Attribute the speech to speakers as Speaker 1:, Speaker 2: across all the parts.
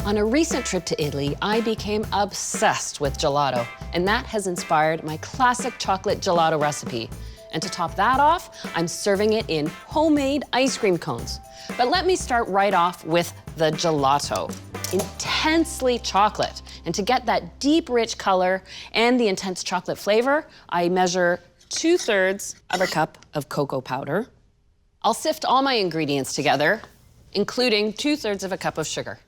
Speaker 1: On a recent trip to Italy, I became obsessed with gelato, and that has inspired my classic chocolate gelato recipe. And to top that off, I'm serving it in homemade ice cream cones. But let me start right off with the gelato. Intensely chocolate. And to get that deep, rich color and the intense chocolate flavor, I measure 2/3 of a cup of cocoa powder. I'll sift all my ingredients together, including 2/3 of a cup of sugar.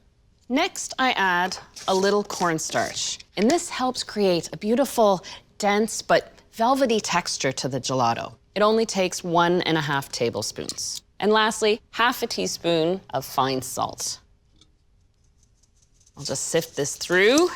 Speaker 1: Next, I add a little cornstarch, and this helps create a beautiful, dense, but velvety texture to the gelato. It only takes 1.5 tablespoons. And lastly, 1/2 teaspoon of fine salt. I'll just sift this through.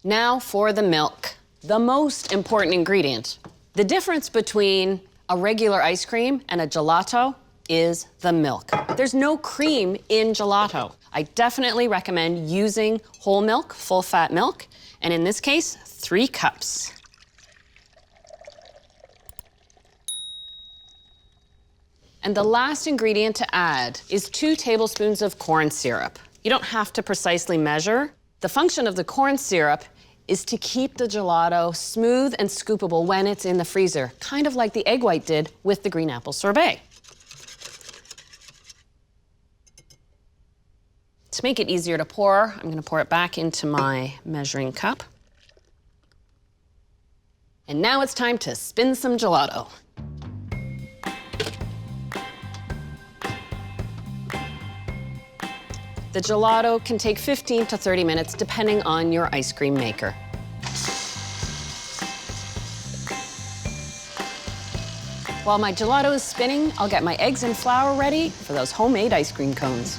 Speaker 1: Now for the milk, the most important ingredient. The difference between a regular ice cream and a gelato is the milk. There's no cream in gelato. I definitely recommend using whole milk, full-fat milk, and in this case, 3 cups. And the last ingredient to add is 2 tablespoons of corn syrup. You don't have to precisely measure. The function of the corn syrup is to keep the gelato smooth and scoopable when it's in the freezer, kind of like the egg white did with the green apple sorbet. To make it easier to pour, I'm gonna pour it back into my measuring cup. And now it's time to spin some gelato. The gelato can take 15 to 30 minutes depending on your ice cream maker. While my gelato is spinning, I'll get my eggs and flour ready for those homemade ice cream cones.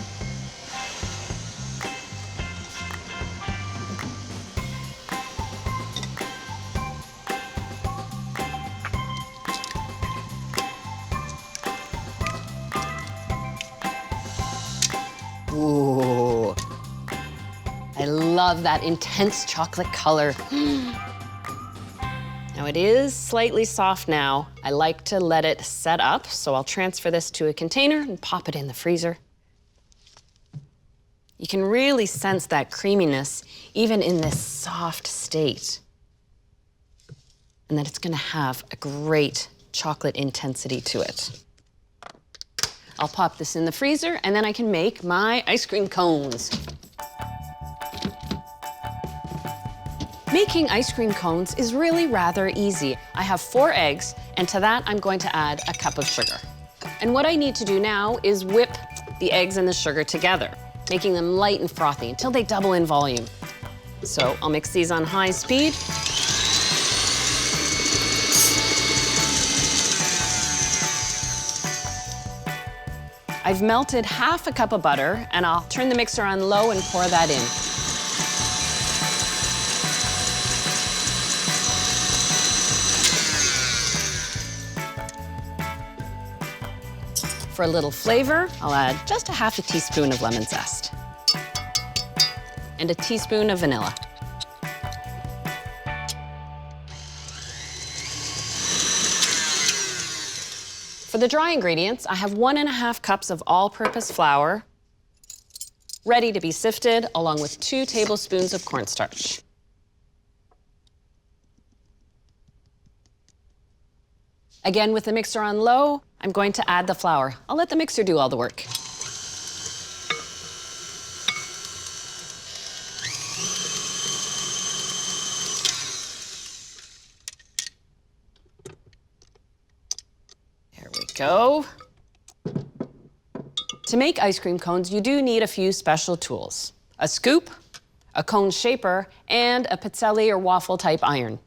Speaker 1: Ooh, I love that intense chocolate color. Now it is slightly soft now. I like to let it set up, so I'll transfer this to a container and pop it in the freezer. You can really sense that creaminess even in this soft state. And that it's gonna have a great chocolate intensity to it. I'll pop this in the freezer, and then I can make my ice cream cones. Making ice cream cones is really rather easy. I have 4 eggs, and to that I'm going to add a cup of sugar. And what I need to do now is whip the eggs and the sugar together, making them light and frothy until they double in volume. So I'll mix these on high speed. I've melted 1/2 cup of butter, and I'll turn the mixer on low and pour that in. For a little flavor, I'll add just 1/2 teaspoon of lemon zest and a teaspoon of vanilla. For the dry ingredients, I have 1.5 cups of all-purpose flour, ready to be sifted, along with 2 tablespoons of cornstarch. Again, with the mixer on low, I'm going to add the flour. I'll let the mixer do all the work. Go. To make ice cream cones, you do need a few special tools. A scoop, a cone shaper, and a pizzelli or waffle type iron.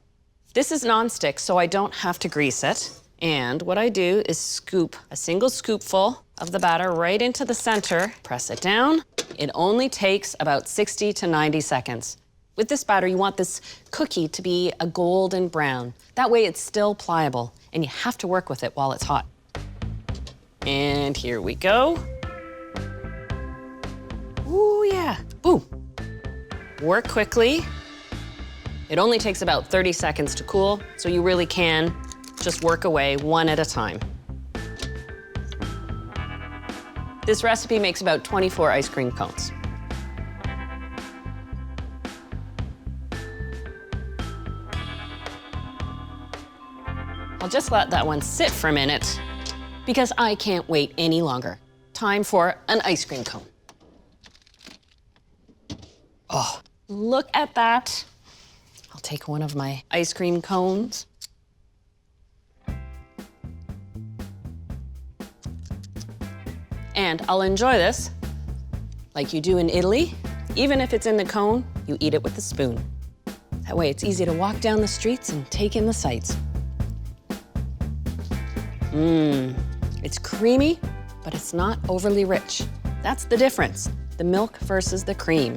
Speaker 1: This is nonstick, so I don't have to grease it. And what I do is scoop a single scoopful of the batter right into the center, press it down. It only takes about 60 to 90 seconds. With this batter, you want this cookie to be a golden brown. That way it's still pliable, and you have to work with it while it's hot. And here we go. Ooh, yeah. Ooh. Work quickly. It only takes about 30 seconds to cool, so you really can just work away one at a time. This recipe makes about 24 ice cream cones. I'll just let that one sit for a minute because I can't wait any longer. Time for an ice cream cone. Oh, look at that. I'll take one of my ice cream cones. And I'll enjoy this like you do in Italy. Even if it's in the cone, you eat it with a spoon. That way it's easy to walk down the streets and take in the sights. It's creamy, but it's not overly rich. That's the difference, the milk versus the cream.